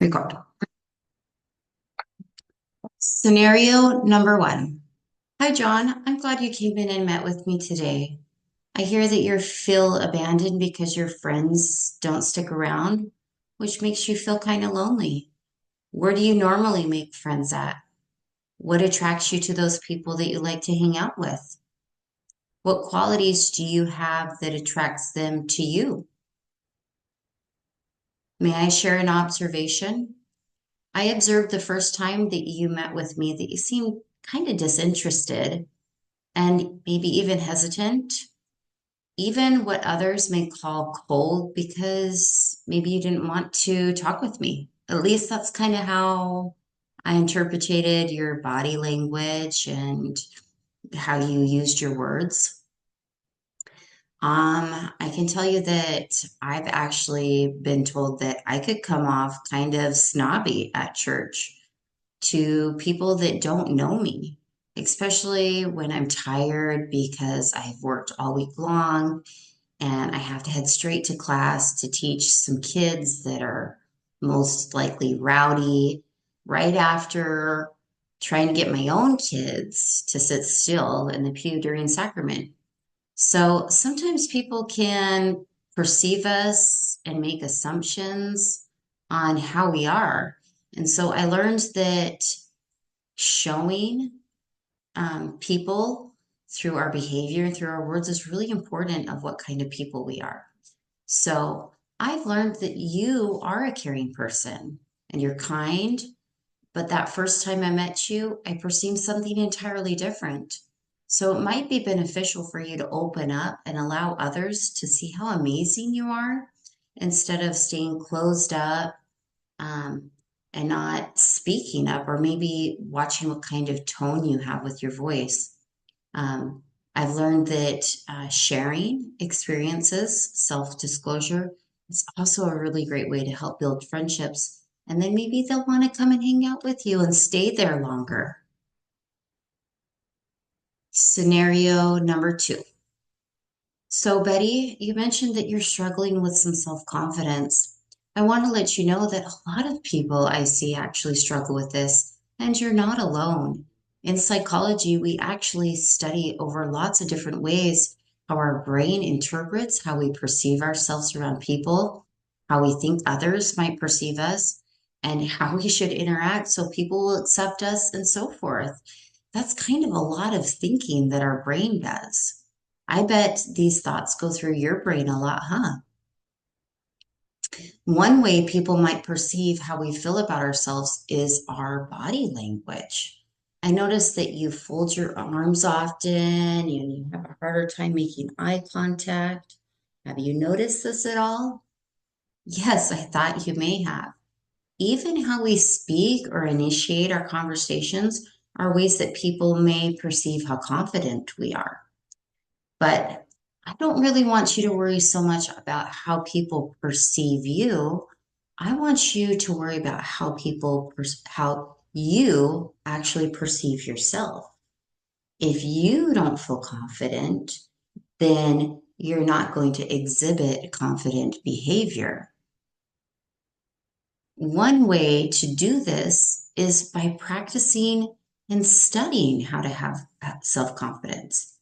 Record. Scenario number one. Hi, John. I'm glad you came in and met with me today. I hear that you feel abandoned because your friends don't stick around, which makes you feel kind of lonely. Where do you normally make friends at? What attracts you to those people that you like to hang out with? What qualities do you have that attracts them to you? May I share an observation? I observed the first time that you met with me that you seemed kind of disinterested and maybe even hesitant, even what others may call cold, because maybe you didn't want to talk with me. At least that's kind of how I interpreted your body language and how you used your words. I can tell you that I've actually been told that I could come off kind of snobby at church to people that don't know me, especially when I'm tired because I've worked all week long and I have to head straight to class to teach some kids that are most likely rowdy right after trying to get my own kids to sit still in the pew during sacrament. So sometimes people can perceive us and make assumptions on how we are. And so I learned that showing people through our behavior and through our words is really important of what kind of people we are. So I've learned that you are a caring person and you're kind, but that first time I met you, I perceived something entirely different. So it might be beneficial for you to open up and allow others to see how amazing you are instead of staying closed up um, and not speaking up, or maybe watching what kind of tone you have with your voice. Um, I've learned that sharing experiences, self disclosure, is also a really great way to help build friendships. And then maybe they'll want to come and hang out with you and stay there longer. Scenario number two. So, Betty, you mentioned that you're struggling with some self confidence. I want to let you know that a lot of people I see actually struggle with this, and you're not alone. In psychology, we actually study over lots of different ways how our brain interprets how we perceive ourselves around people, how we think others might perceive us, and how we should interact so people will accept us, and so forth. That's kind of a lot of thinking that our brain does. I bet these thoughts go through your brain a lot, huh? One way people might perceive how we feel about ourselves is our body language. I notice that you fold your arms often and you have a harder time making eye contact. Have you noticed this at all? Yes, I thought you may have. Even how we speak or initiate our conversations are ways that people may perceive how confident we are. But I don't really want you to worry so much about how people perceive you. I want you to worry about how you actually perceive yourself. If you don't feel confident, then you're not going to exhibit confident behavior. One way to do this is by practicing and studying how to have self-confidence.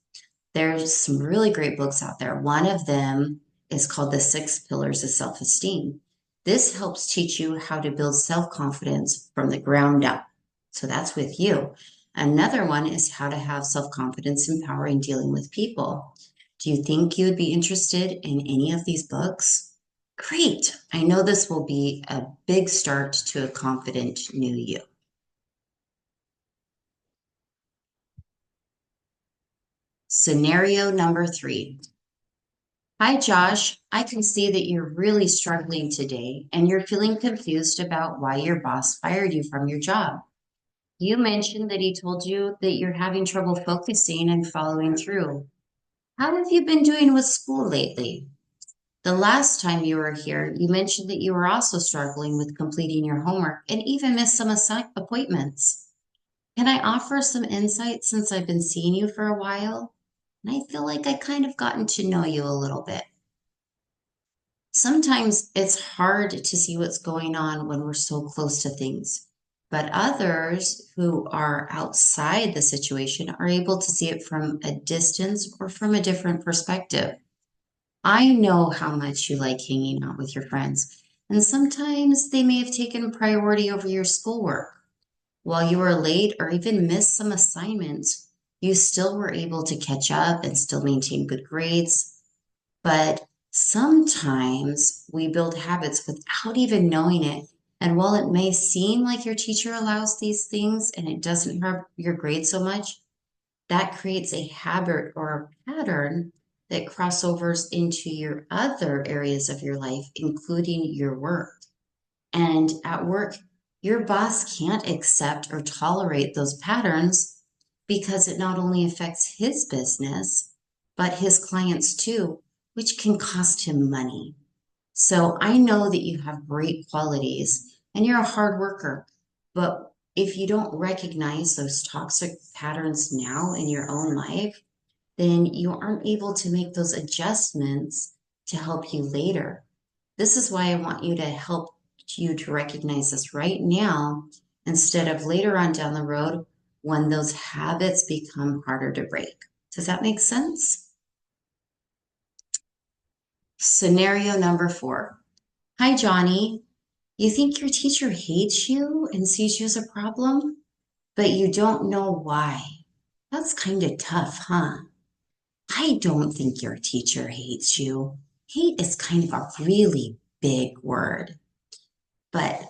There's some really great books out there. One of them is called The Six Pillars of Self-Esteem. This helps teach you how to build self-confidence from the ground up. So that's with you. Another one is how to have self-confidence and power in dealing with people. Do you think you would be interested in any of these books? Great. I know this will be a big start to a confident new you. Scenario number three. Hi, Josh. I can see that you're really struggling today and you're feeling confused about why your boss fired you from your job. You mentioned that he told you that you're having trouble focusing and following through. How have you been doing with school lately? The last time you were here, you mentioned that you were also struggling with completing your homework and even missed some appointments. Can I offer some insight since I've been seeing you for a while? And I feel like I kind of gotten to know you a little bit. Sometimes it's hard to see what's going on when we're so close to things, but others who are outside the situation are able to see it from a distance or from a different perspective. I know how much you like hanging out with your friends, and sometimes they may have taken priority over your schoolwork. While you were late or even missed some assignments, you still were able to catch up and still maintain good grades. But sometimes we build habits without even knowing it. And while it may seem like your teacher allows these things and it doesn't hurt your grade so much, that creates a habit or a pattern that crossovers into your other areas of your life, including your work. And at work, your boss can't accept or tolerate those patterns because it not only affects his business, but his clients too, which can cost him money. So I know that you have great qualities and you're a hard worker, but if you don't recognize those toxic patterns now in your own life, then you aren't able to make those adjustments to help you later. This is why I want you to help you to recognize this right now instead of later on down the road when those habits become harder to break. Does that make sense? Scenario number 4. Hi, Johnny. You think your teacher hates you and sees you as a problem, but you don't know why. That's kind of tough, huh? I don't think your teacher hates you. Hate is kind of a really big word. But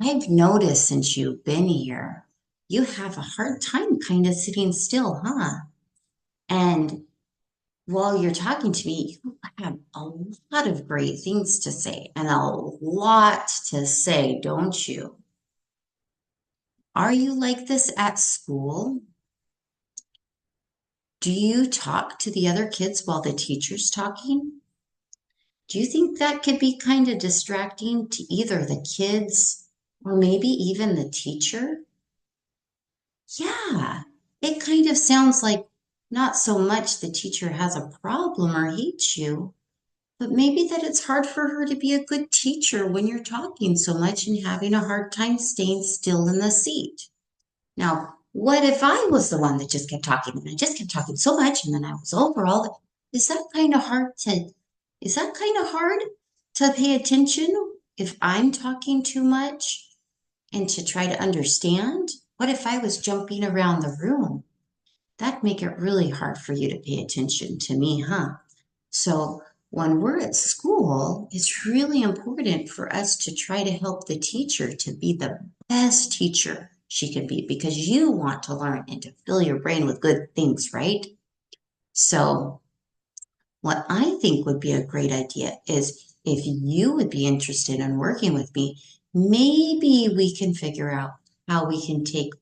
I've noticed since you've been here, you have a hard time kind of sitting still, huh? And while you're talking to me, you have a lot of great things to say and a lot to say, don't you? Are you like this at school? Do you talk to the other kids while the teacher's talking? Do you think that could be kind of distracting to either the kids or maybe even the teacher? Yeah, it kind of sounds like not so much the teacher has a problem or hates you, but maybe that it's hard for her to be a good teacher when you're talking so much and having a hard time staying still in the seat. Now, what if I was the one that just kept talking and I just kept talking so much and then I was over all the, is that kind of hard to, is that kind of hard to pay attention if I'm talking too much and to try to understand? What if I was jumping around the room? That'd make it really hard for you to pay attention to me, huh? So when we're at school, it's really important for us to try to help the teacher to be the best teacher she can be because you want to learn and to fill your brain with good things, right? So what I think would be a great idea is if you would be interested in working with me, maybe we can figure out how we can take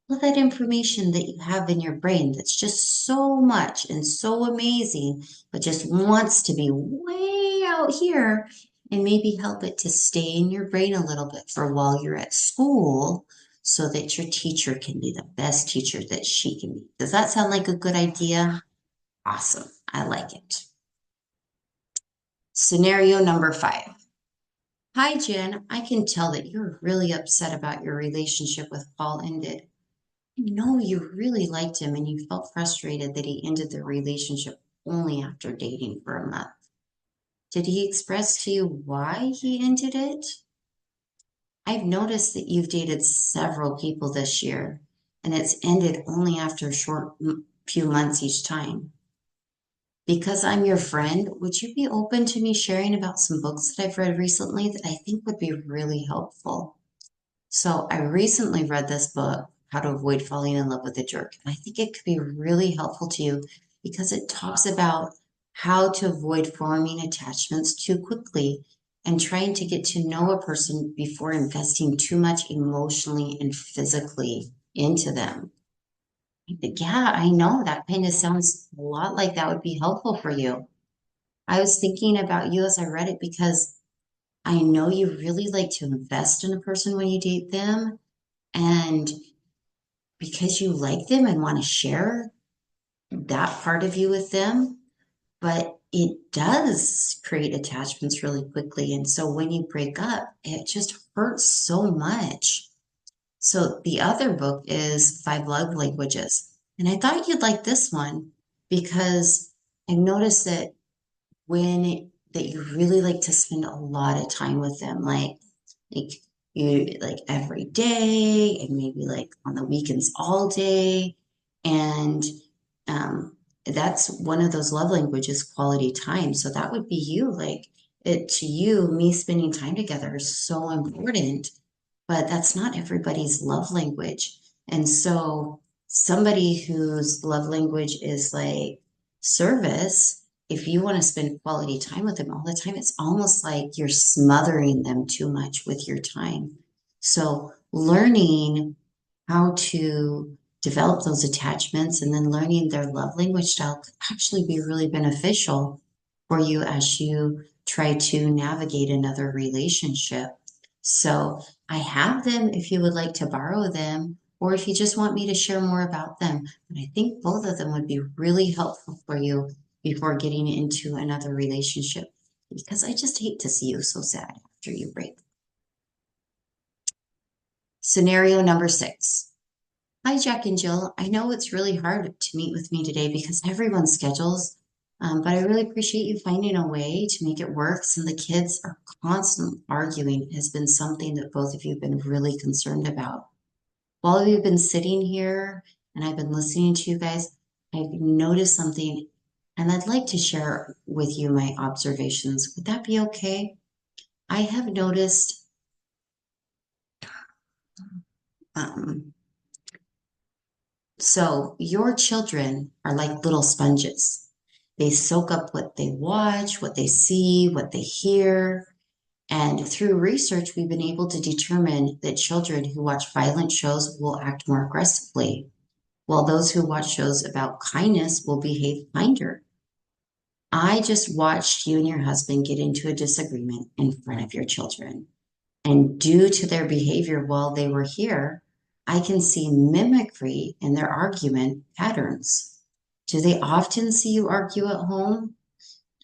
all that information that you have in your brain that's just so much and so amazing, but just wants to be way out here and maybe help it to stay in your brain a little bit for while you're at school so that your teacher can be the best teacher that she can be. Does that sound like a good idea? Awesome. I like it. Scenario number 5. Hi, Jen. I can tell that you're really upset about your relationship with Paul ended. I know you really liked him and you felt frustrated that he ended the relationship only after dating for a month. Did he express to you why he ended it? I've noticed that you've dated several people this year and it's ended only after a short few months each time. Because I'm your friend, would you be open to me sharing about some books that I've read recently that I think would be really helpful? So I recently read this book, How to Avoid Falling in Love with a Jerk. And I think it could be really helpful to you because it talks about how to avoid forming attachments too quickly and trying to get to know a person before investing too much emotionally and physically into them. Yeah, I know that kind of sounds a lot like that would be helpful for you. I was thinking about you as I read it because I know you really like to invest in a person when you date them. And because you like them and want to share that part of you with them, but it does create attachments really quickly. And so when you break up, it just hurts so much. So the other book is Five Love Languages. And I thought you'd like this one because I've noticed that that you really like to spend a lot of time with them, like you like every day and maybe like on the weekends all day. And um, that's one of those love languages, quality time. So that would be you. Like it to you, me spending time together is so important, but that's not everybody's love language. And so somebody whose love language is like service, if you want to spend quality time with them all the time, it's almost like you're smothering them too much with your time. So learning how to develop those attachments and then learning their love language style could actually be really beneficial for you as you try to navigate another relationship. So I have them if you would like to borrow them, or if you just want me to share more about them. But I think both of them would be really helpful for you before getting into another relationship, because I just hate to see you so sad after you break. Scenario number 6. Hi, Jack and Jill. I know it's really hard to meet with me today because everyone's schedules, but I really appreciate you finding a way to make it work since the kids are constantly arguing has been something that both of you have been really concerned about. While we've been sitting here and I've been listening to you guys, I've noticed something and I'd like to share with you my observations. Would that be okay? I have noticed um, so your children are like little sponges. They soak up what they watch, what they see, what they hear. And through research, we've been able to determine that children who watch violent shows will act more aggressively, while those who watch shows about kindness will behave kinder. I just watched you and your husband get into a disagreement in front of your children. And due to their behavior while they were here, I can see mimicry in their argument patterns. Do they often see you argue at home?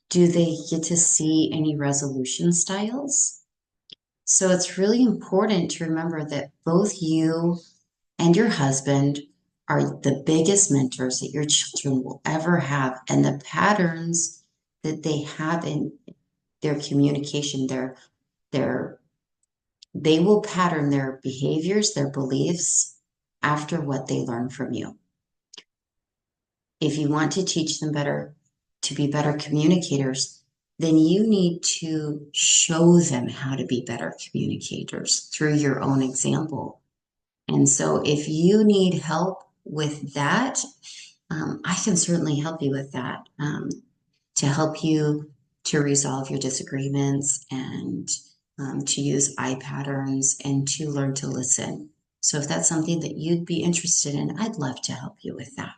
Do they get to see any resolution styles? So it's really important to remember that both you and your husband are the biggest mentors that your children will ever have. And the patterns that they have in their communication, their they will pattern their behaviors, their beliefs after what they learn from you. If you want to teach them better, to be better communicators, then you need to show them how to be better communicators through your own example. And so if you need help with that, I can certainly help you with that, to help you to resolve your disagreements and to use eye patterns and to learn to listen. So if that's something that you'd be interested in, I'd love to help you with that.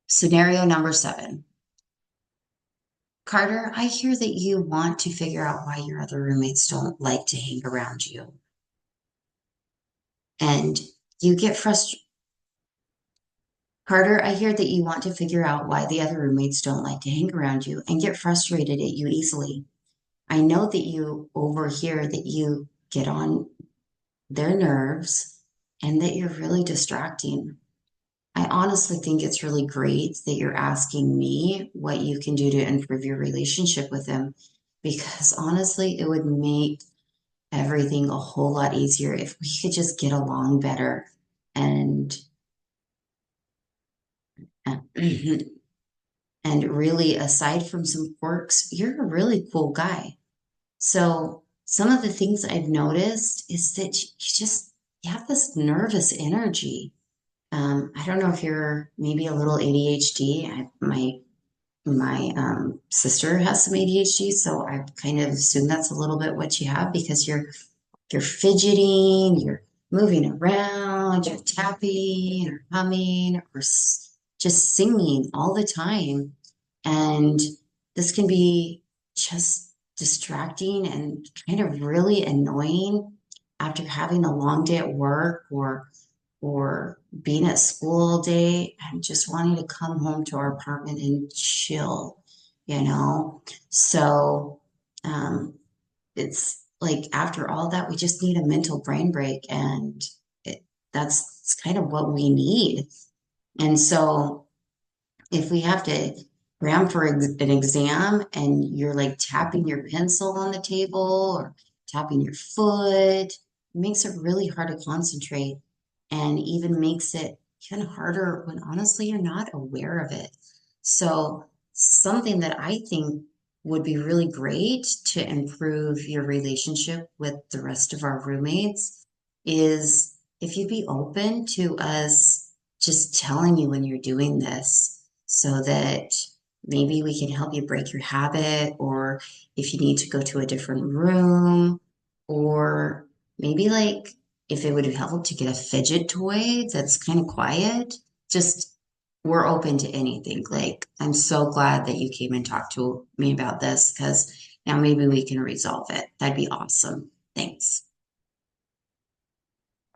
Scenario number 7. Carter, I hear that you want to figure out why your other roommates don't like to hang around you. And you get frustrated. Carter, I hear that you want to figure out why the other roommates don't like to hang around you and get frustrated at you easily. I know that you overhear that you get on their nerves and that you're really distracting. I honestly think it's really great that you're asking me what you can do to improve your relationship with them, because honestly, it would make everything a whole lot easier if we could just get along better. And and really, aside from some quirks, you're a really cool guy. So some of the things I've noticed is that you have this nervous energy. I don't know if you're maybe a little ADHD. My sister has some ADHD, so I kind of assume that's a little bit what you have, because you're fidgeting, you're moving around, you're tapping or humming or just singing all the time. And this can be just distracting and kind of really annoying after having a long day at work, or or being at school all day and just wanting to come home to our apartment and chill, you know? So, um, it's like after all that, we just need a mental brain break, and that's kind of what we need. And so, if we have to cram for an exam and you're like tapping your pencil on the table or tapping your foot, it makes it really hard to concentrate and even makes it even harder when honestly you're not aware of it. So, something that I think would be really great to improve your relationship with the rest of our roommates is if you'd be open to us just telling you when you're doing this so that maybe we can help you break your habit, or if you need to go to a different room, or maybe like if it would help to get a fidget toy that's kind of quiet. Just we're open to anything. Like, I'm so glad that you came and talked to me about this because now maybe we can resolve it. That'd be awesome. Thanks.